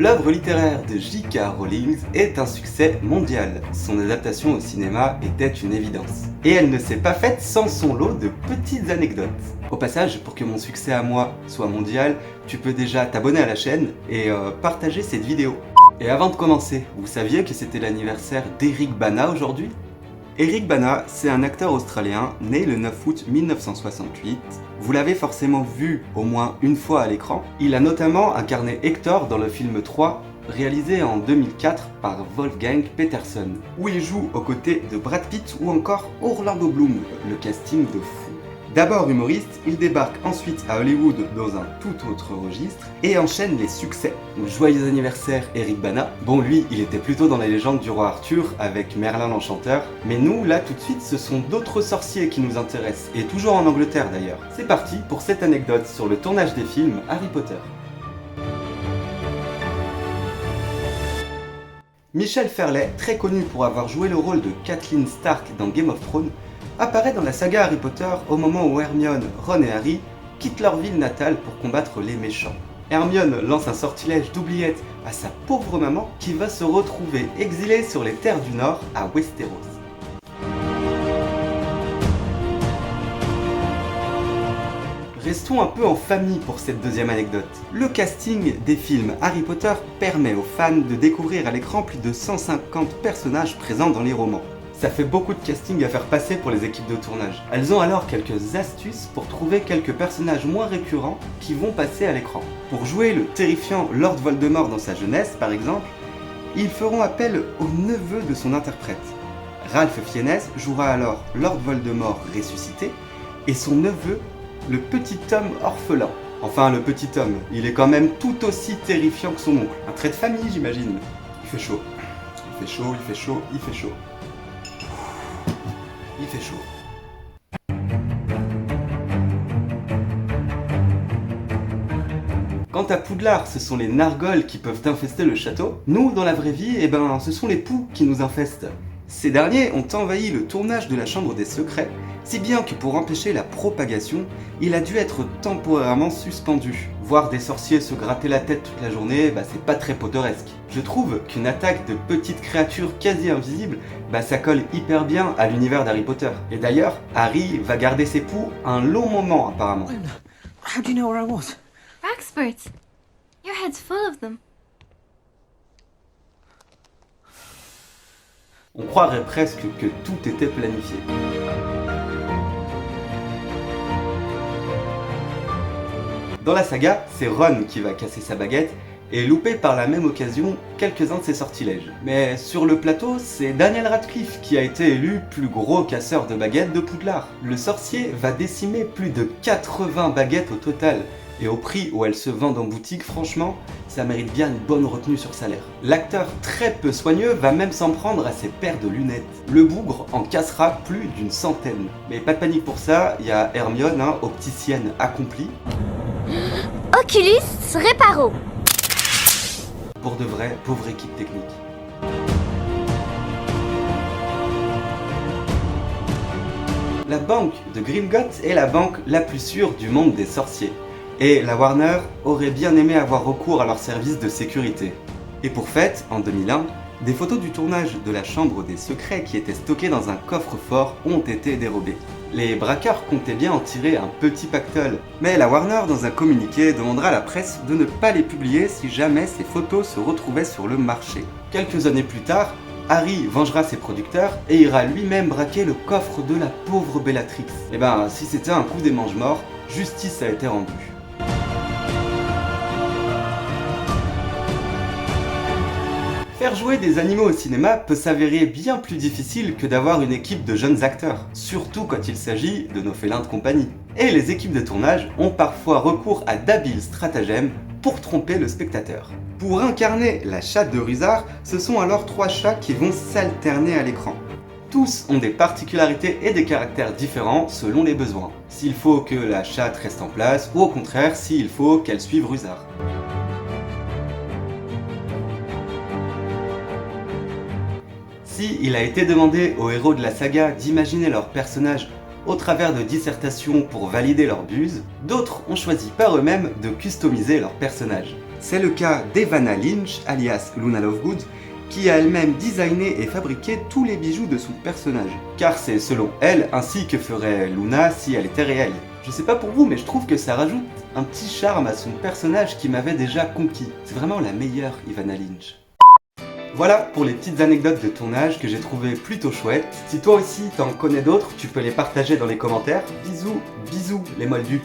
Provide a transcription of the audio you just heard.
L'œuvre littéraire de J.K. Rowling est un succès mondial. Son adaptation au cinéma était une évidence. Et elle ne s'est pas faite sans son lot de petites anecdotes. Au passage, pour que mon succès à moi soit mondial, tu peux déjà t'abonner à la chaîne et partager cette vidéo. Et avant de commencer, vous saviez que c'était l'anniversaire d'Eric Bana aujourd'hui ? Eric Bana, c'est un acteur australien né le 9 août 1968. Vous l'avez forcément vu au moins une fois à l'écran. Il a notamment incarné Hector dans le film 3, réalisé en 2004 par Wolfgang Petersen, où il joue aux côtés de Brad Pitt ou encore Orlando Bloom, le casting de fou. D'abord humoriste, il débarque ensuite à Hollywood dans un tout autre registre et enchaîne les succès. Joyeux anniversaire Eric Bana. Bon, lui, il était plutôt dans la légende du roi Arthur avec Merlin l'Enchanteur. Mais nous, là tout de suite, ce sont d'autres sorciers qui nous intéressent, et toujours en Angleterre d'ailleurs. C'est parti pour cette anecdote sur le tournage des films Harry Potter. Michel Ferlet, très connu pour avoir joué le rôle de Catelyn Stark dans Game of Thrones, apparaît dans la saga Harry Potter au moment où Hermione, Ron et Harry quittent leur ville natale pour combattre les méchants. Hermione lance un sortilège d'oubliette à sa pauvre maman qui va se retrouver exilée sur les terres du Nord à Westeros. Restons un peu en famille pour cette deuxième anecdote. Le casting des films Harry Potter permet aux fans de découvrir à l'écran plus de 150 personnages présents dans les romans. Ça fait beaucoup de casting à faire passer pour les équipes de tournage. Elles ont alors quelques astuces pour trouver quelques personnages moins récurrents qui vont passer à l'écran. Pour jouer le terrifiant Lord Voldemort dans sa jeunesse, par exemple, ils feront appel au neveu de son interprète. Ralph Fiennes jouera alors Lord Voldemort ressuscité et son neveu, le petit homme orphelin. Enfin, le petit homme, il est quand même tout aussi terrifiant que son oncle. Un trait de famille, j'imagine. Il fait chaud. Il fait chaud, il fait chaud, il fait chaud. Il fait chaud. Quant à Poudlard, ce sont les nargoles qui peuvent infester le château. Nous, dans la vraie vie, ce sont les poux qui nous infestent. Ces derniers ont envahi le tournage de la Chambre des Secrets, si bien que pour empêcher la propagation, il a dû être temporairement suspendu. Voir des sorciers se gratter la tête toute la journée, c'est pas très potteresque. Je trouve qu'une attaque de petites créatures quasi invisibles, ça colle hyper bien à l'univers d'Harry Potter. Et d'ailleurs, Harry va garder ses poux un long moment apparemment. How do you know where I was? We're experts. Your head's full of them. On croirait presque que tout était planifié. Dans la saga, c'est Ron qui va casser sa baguette et louper par la même occasion quelques-uns de ses sortilèges. Mais sur le plateau, c'est Daniel Radcliffe qui a été élu plus gros casseur de baguettes de Poudlard. Le sorcier va décimer plus de 80 baguettes au total. Et au prix où elles se vendent en boutique, franchement, ça mérite bien une bonne retenue sur salaire. L'acteur très peu soigneux va même s'en prendre à ses paires de lunettes. Le bougre en cassera plus d'une centaine. Mais pas de panique pour ça, il y a Hermione, opticienne accomplie. Oculus Reparo. Pour de vrai, pauvre équipe technique. La banque de Gringotts est la banque la plus sûre du monde des sorciers. Et la Warner aurait bien aimé avoir recours à leur service de sécurité. Et pour fête, en 2001, des photos du tournage de la Chambre des Secrets qui étaient stockées dans un coffre-fort ont été dérobées. Les braqueurs comptaient bien en tirer un petit pactole, mais la Warner, dans un communiqué, demandera à la presse de ne pas les publier si jamais ces photos se retrouvaient sur le marché. Quelques années plus tard, Harry vengera ses producteurs et ira lui-même braquer le coffre de la pauvre Bellatrix. Si c'était un coup des mange-morts, justice a été rendue. Faire jouer des animaux au cinéma peut s'avérer bien plus difficile que d'avoir une équipe de jeunes acteurs, surtout quand il s'agit de nos félins de compagnie. Et les équipes de tournage ont parfois recours à d'habiles stratagèmes pour tromper le spectateur. Pour incarner la chatte de Rusard, ce sont alors 3 chats qui vont s'alterner à l'écran. Tous ont des particularités et des caractères différents selon les besoins. S'il faut que la chatte reste en place, ou au contraire, s'il faut qu'elle suive Rusard. Si il a été demandé aux héros de la saga d'imaginer leurs personnages au travers de dissertations pour valider leur buse, d'autres ont choisi par eux-mêmes de customiser leurs personnages. C'est le cas d'Evanna Lynch, alias Luna Lovegood, qui a elle-même designé et fabriqué tous les bijoux de son personnage. Car c'est selon elle ainsi que ferait Luna si elle était réelle. Je sais pas pour vous, mais je trouve que ça rajoute un petit charme à son personnage qui m'avait déjà conquis. C'est vraiment la meilleure Evanna Lynch. Voilà pour les petites anecdotes de tournage que j'ai trouvé plutôt chouettes. Si toi aussi t'en connais d'autres, tu peux les partager dans les commentaires. Bisous, bisous les moldus.